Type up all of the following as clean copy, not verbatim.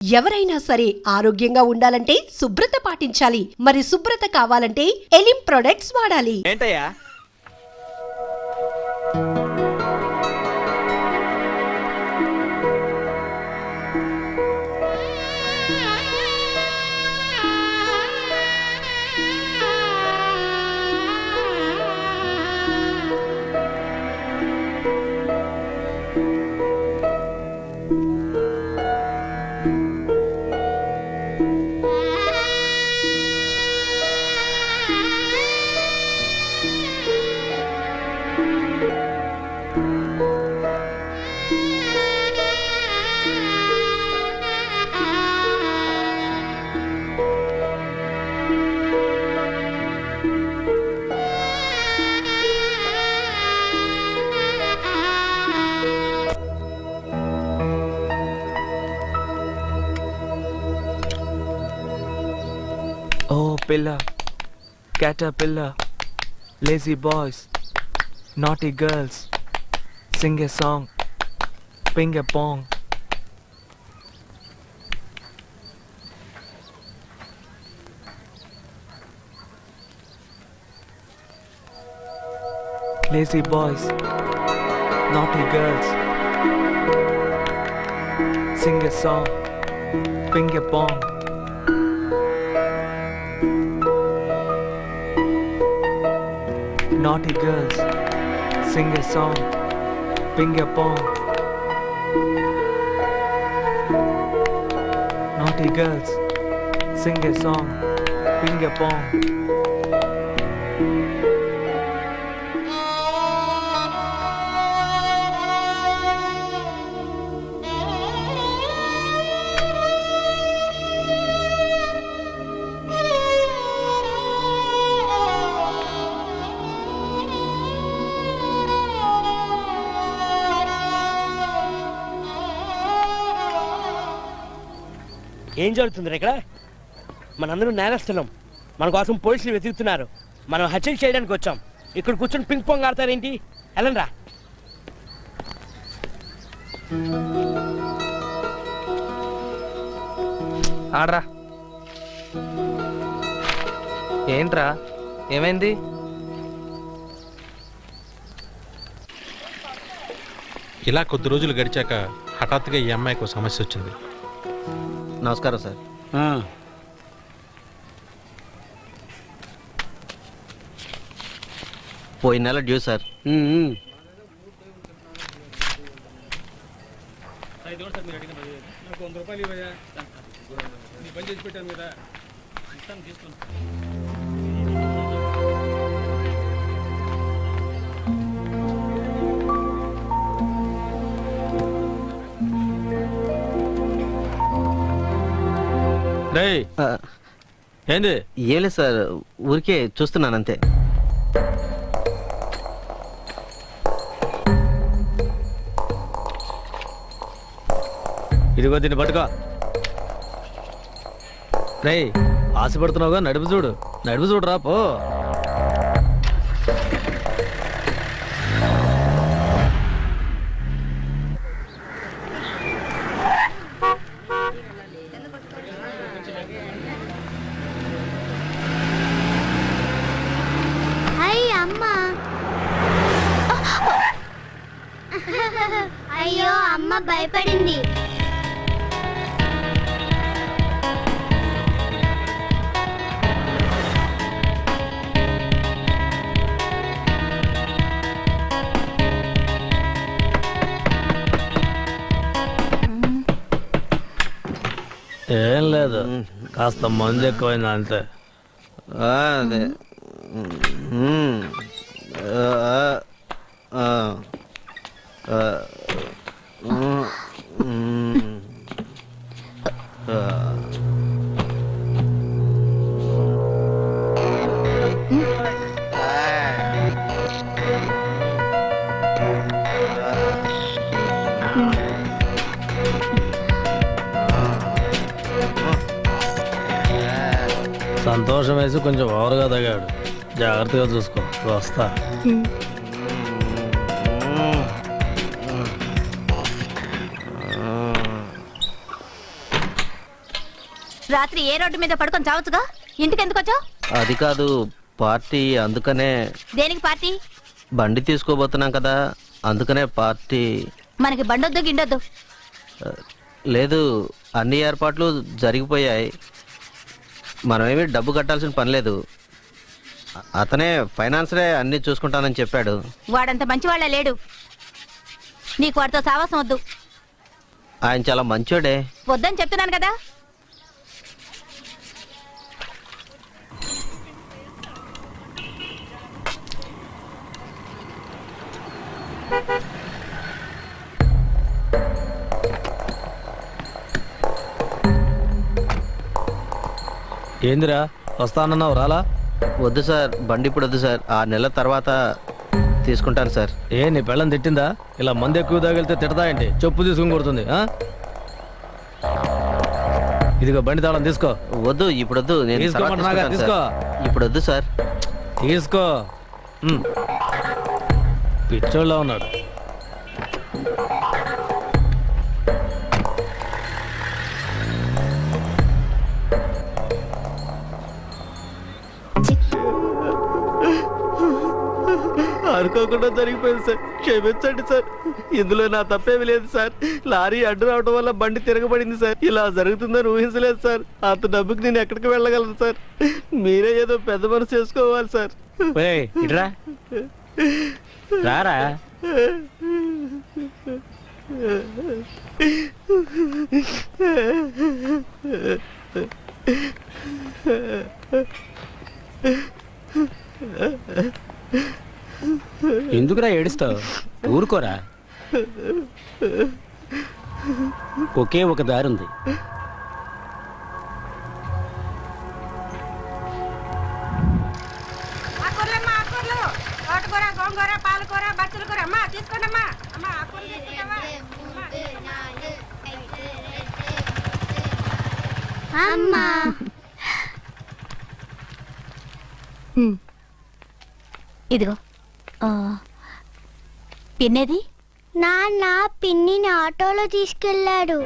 ఎవరైనా సరే ఆరోగ్యంగా ఉండాలంటే శుభ్రత పాటించాలి. మరి శుభ్రత కావాలంటే ఎలిం ప్రొడక్ట్స్ వాడాలి. ఏంటయ్యా pillar, caterpillar, lazy boys, naughty girls, sing a song, ping a pong. Lazy boys, naughty girls, sing a song, ping a pong. Naughty girls, sing a song, ping a pong. Naughty girls, sing a song, ping a pong. ఏం జరుగుతుంది ఇక్కడ? మనందరూ నేరస్తున్నాం. మన కోసం పోలీసులు వెతుకుతున్నారు. మనం హత్యలు చేయడానికి వచ్చాం. ఇక్కడ కూర్చొని పింక్ పాంగ్ ఆడతారేంటి? వెళ్ళండి రా. ఆడరా. ఏంట్రా, ఏమైంది? ఇలా కొద్ది రోజులు గడిచాక హఠాత్తుగా ఈ అమ్మాయికి సమస్య వచ్చింది. నమస్కారం సార్. పోయిన నెల డ్యూ సార్. ఏంది? ఏం లేదు సార్, ఊరికే చూస్తున్నాను అంతే. ఇదిగో దీన్ని పట్టుకో. రేయ్, ఆశపడుతున్నావుగా, నడుపు చూడు. నడుపు చూడరా పో. అయ్యో, అమ్మ భయపడింది. ఏం లేదు, కాస్త మందు ఎక్కువైంది అంతే. అదే సంతోషం వేసి కొంచెం ఓవర్గా తగాడు. జాగ్రత్తగా చూసుకో. వస్తా. రాత్రి ఏ రోడ్డు మీద పడుకొని చావచ్చుగా, ఇంటికి ఎందుకు వచ్చావు? అది కాదు పార్టీ, అందుకనే. దేనికి పార్టీ? బండి తీసుకోబోతున్నాం కదా, అందుకనే పార్టీ. మనకి బండొద్దు గిండొద్దు. లేదు, అన్ని ఏర్పాట్లు జరిగిపోయాయి, మనమేమి డబ్బు కట్టాల్సిన పని లేదు. అతనే ఫైనాన్సరే అన్నీ చూసుకుంటానని చెప్పాడు. వాడంత మంచివాళ్ళ లేడు, నీకు వాడితో సావాసం వద్దు. ఆయన చాలా మంచోడే. వద్దని చెప్తున్నాను కదా. ఏందిరా వస్తానన్నావు, రాలా? వద్దు సార్, బండి ఇప్పుడు వద్దు సార్, 6 నెలల తర్వాత తీసుకుంటాను సార్. ఏ నీ పెళ్ళం తిట్టిందా? ఇలా మంది ఎక్కువ తాగిలితే తిడతా ఏంటి? చెప్పు తీసుకుని కొడుతుంది. ఇదిగో బండి తాళం తీసుకో. వద్దు, ఇప్పుడు వద్దు, నేను తర్వాత తీసుకోమంటున్నాగా, తీసుకుంటాను తీసుకో. సార్. ఇప్పుడు వద్దు సార్. తీసుకో. పిచ్చోళ్ళ ఉన్నాడు. అనుకోకుండా జరిగిపోయింది సార్, క్షమించండి సార్. ఇందులో నా తప్పేమి లేదు సార్. లారీ అడ్డు రావడం వల్ల బండి తిరగబడింది సార్. ఇలా జరుగుతుందని ఊహించలేదు సార్. అంత డబ్బుకి నేను ఎక్కడికి వెళ్ళగలను సార్? మీరే ఏదో పెద్ద మనసు చేసుకోవాలి సార్. ఇట్రా రారా. ఎందుకురా ఏడుస్తావు? ఊరుకోరా, ఒకే ఒక దారుంది. అమ్మా ఇదిగో పిన్నేది? నాన్న పిన్నిని ఆటోలో తీసుకెళ్ళాడు.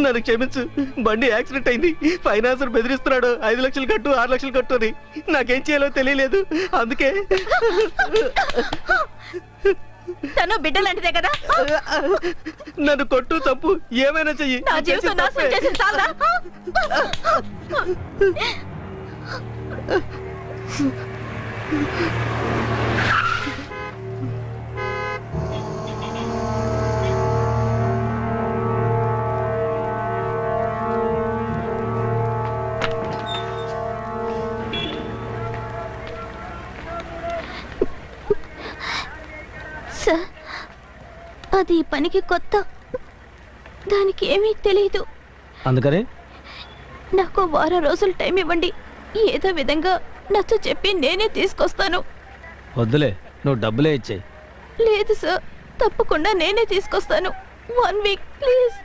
నన్ను క్షమించు, బండి యాక్సిడెంట్ అయింది. ఫైనాన్సర్ బెదిరిస్తున్నాడు, 5 లక్షలు కట్టు, 6 లక్షలు కట్టు అని. నాకేం చేయాలో తెలియలేదు, అందుకే. తను బిడ్డలాంటిదే కదా, నన్ను కొట్టు, తప్పు ఏమైనా చెయ్యి. నా జీవితం నాశనం చేసింది చాలదా? సార్, అది ఈ పనికి కొత్త, దానికి ఏమీ తెలియదు. అందుకని నాకు 1 వారం రోజులు టైం ఇవ్వండి, ఏదో విధంగా నచ్చ చెప్పి నేనే తీసుకొస్తాను. వద్దులే, నువ్వు డబ్బులే ఇచ్చేయి. లేదు సార్, తప్పకుండా నేనే తీసుకొస్తాను. 1 వీక్ ప్లీజ్.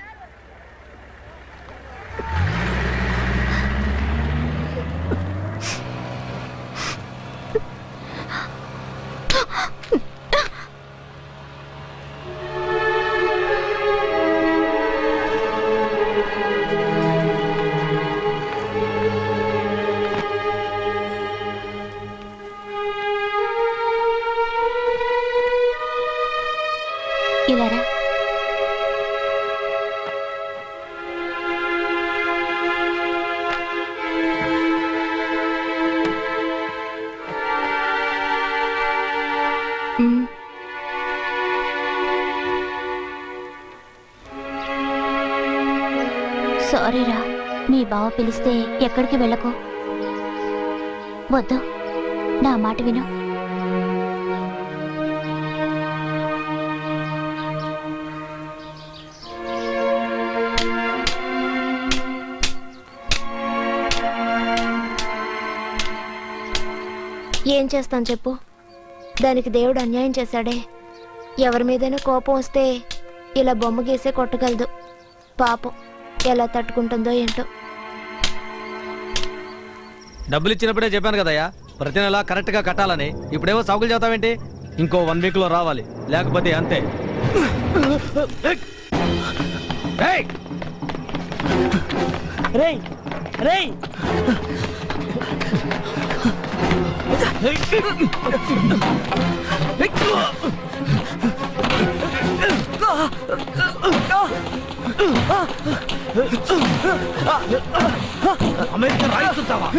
ఇలారా. సారీరా, మీ బావ పిలిస్తే ఎక్కడికి వెళ్ళకు. వద్దు, నా మాట విను. ఏం చేస్తాను చెప్పు, దానికి దేవుడు అన్యాయం చేశాడే. ఎవరి మీదైనా కోపం వస్తే ఇలా బొమ్మ గీసే కొట్టగలదు. పాపం ఎలా తట్టుకుంటుందో ఏంటో. డబ్బులు ఇచ్చినప్పుడే చెప్పాను కదయ్యా, ప్రతి నెల కరెక్ట్ గా కట్టాలని. ఇప్పుడేమో సాగులు చెబుతావేంటి? ఇంకో 1 వీక్ లో రావాలి, లేకపోతే అంతే. రేయ్ రేయ్ అమెరికా రాయిస్తుంటావా?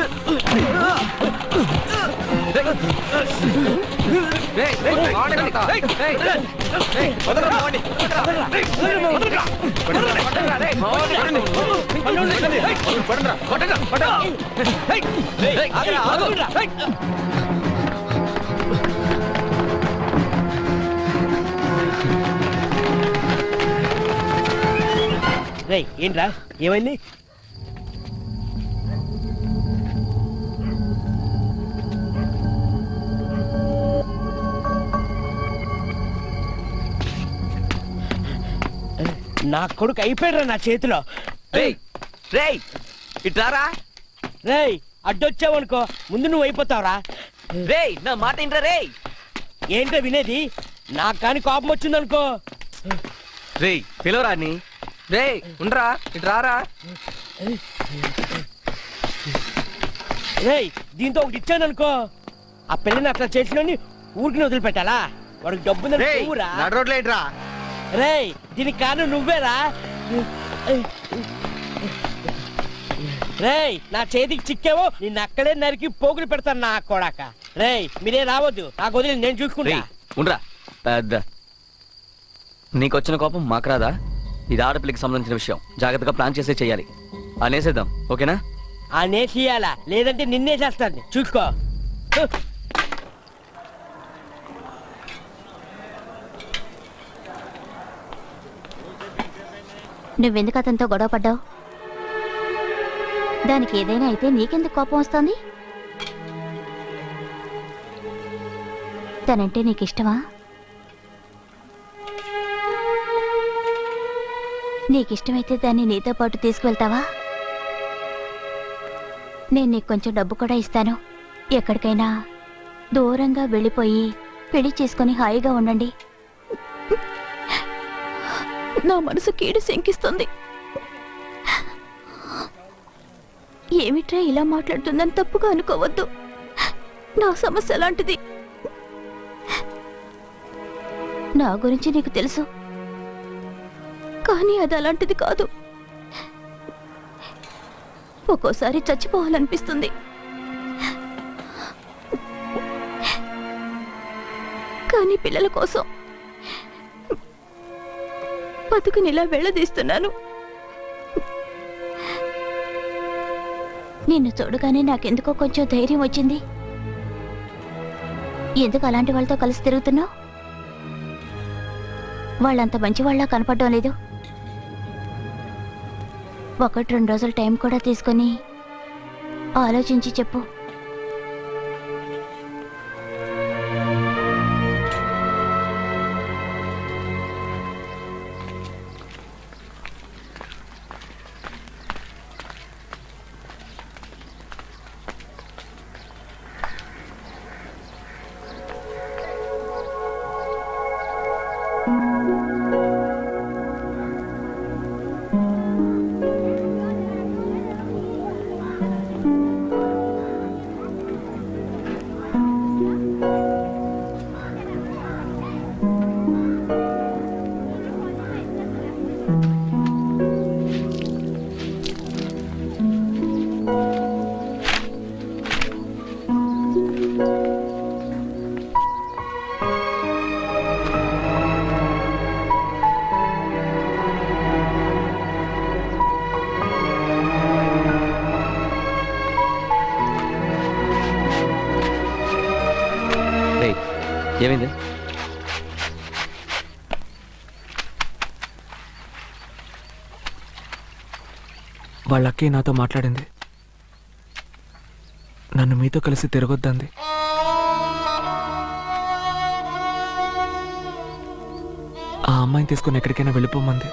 రేయ్ ఏంట్రా, ఏమైంది? నా కొడుకు అయిపోయాడు నా చేతిలో. రేయ్ రేయ్ ఇట్లారా. రేయ్ అడ్డొచ్చావనుకో ముందు నువ్వు అయిపోతావురా. రేయ్ నా మాట ఏంట్రా? రేయ్ ఏంటో వినేది? నాకు కానీ కోపం వచ్చిందనుకో. రేయ్ పిలవరాని. రేయ్ ఉండరా, ఇట్రారా. రేయ్ దీంతో ఒకటి ఇచ్చాననుకో, ఆ పిల్లని అట్లా చేసినోని ఊరికి వదిలిపెట్టాలా? వాడికి డబ్బుందని ఊరా. రోడ్లేట్రా. రేయ్ దీనికి కారణం నువ్వేరా. రేయ్ నా చేతికి చిక్కేవో నిన్ను అక్కడే నరికి పోగులు పెడతాను నా కొడాక. రేయ్ మీరే రావద్దు, నాకు వదిలి నేను చూసుకుంటా. ఉండరా పెద్ద. నీకొచ్చిన కోపం మాకు రాదా? ఇది ఆడపిల్లకి సంబంధించిన విషయం, జాగ్రత్తగా ప్లాన్ చేసే చెయ్యాలి. అనేసేద్దాం, ఓకేనా? ఆ నేసేయాలా, లేదంటే నిన్నేసేస్తాను చూసుకో. నువ్వెందుకు అతనితో గొడవ పడ్డావు? దానికి ఏదైనా అయితే నీకెందుకు కోపం వస్తుంది? తనంటే నీకు ఇష్టమా? నీకిష్టమైతే దాన్ని నీతో పాటు తీసుకువెళ్తావా? నేను నీకు కొంచెం డబ్బు కూడా ఇస్తాను. ఎక్కడికైనా దూరంగా వెళ్ళిపోయి పెళ్లి చేసుకుని హాయిగా ఉండండి. నా మనసు కీడు శంకిస్తుంది. ఏమిట్రా ఇలా మాట్లాడుతుందని తప్పుగా అనుకోవద్దు. నా సమస్య అలాంటిది. నా గురించి నీకు తెలుసు, కానీ అది అలాంటిది కాదు. ఒక్కోసారి చచ్చిపోవాలనిపిస్తుంది. కానీ పిల్లల కోసం బతుకునిలా వెళ్ళదీస్తున్నాను. నిన్ను చూడగానే నాకెందుకో కొంచెం ధైర్యం వచ్చింది. ఎందుకు అలాంటి వాళ్ళతో కలిసి తిరుగుతున్నావు? వాళ్ళంత మంచి వాళ్ళ కనపడడం లేదు. 1-2 రోజులు టైం కూడా తీసుకొని ఆలోచించి చెప్పు. ఏమైంది? వాళ్ళకి నాతో మాట్లాడింది. నన్ను మీతో కలిసి తిరగొద్దంది. అమ్మాయిని తీసుకొని ఎక్కడికైనా వెళ్ళిపోమంది.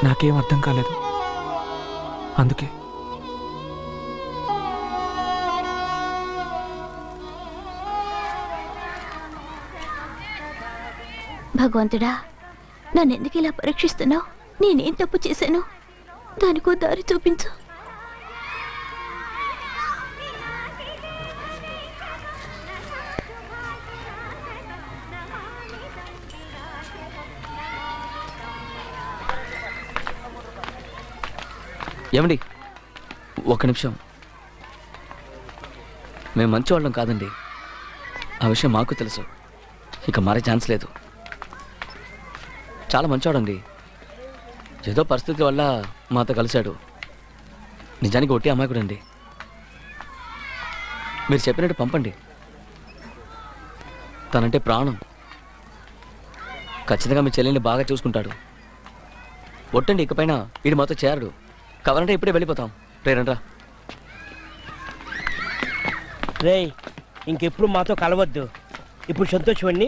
నాకేం అర్థం కాలేదు. అందుకే భగవంతుడా, నన్నెందుకు ఇలా పరీక్షిస్తున్నావు? నేనేం తప్పు చేశాను? దానికో దారి చూపించు. ఏమండి, ఒక్క నిమిషం. మేము మంచి వాళ్ళం కాదండి. ఆ విషయం మాకు తెలుసు. ఇక మారే ఛాన్స్ లేదు. చాలా మంచివాడండి. ఏదో పరిస్థితి వల్ల మాతో కలిశాడు. నిజానికి ఒట్టి అమాయకుడండి. మీరు చెప్పినట్టు పంపండి. తనంటే ప్రాణం. ఖచ్చితంగా మీ చెల్లెల్ని బాగా చూసుకుంటాడు. ఒట్టండి, ఇకపైన వీడు మాతో చేరడు. కావాలంటే ఇప్పుడే వెళ్ళిపోతాం. రేరండ్రా. రేయ్, ఇంకెప్పుడు మాతో కలవద్దు. ఇప్పుడు సంతోషం అండి.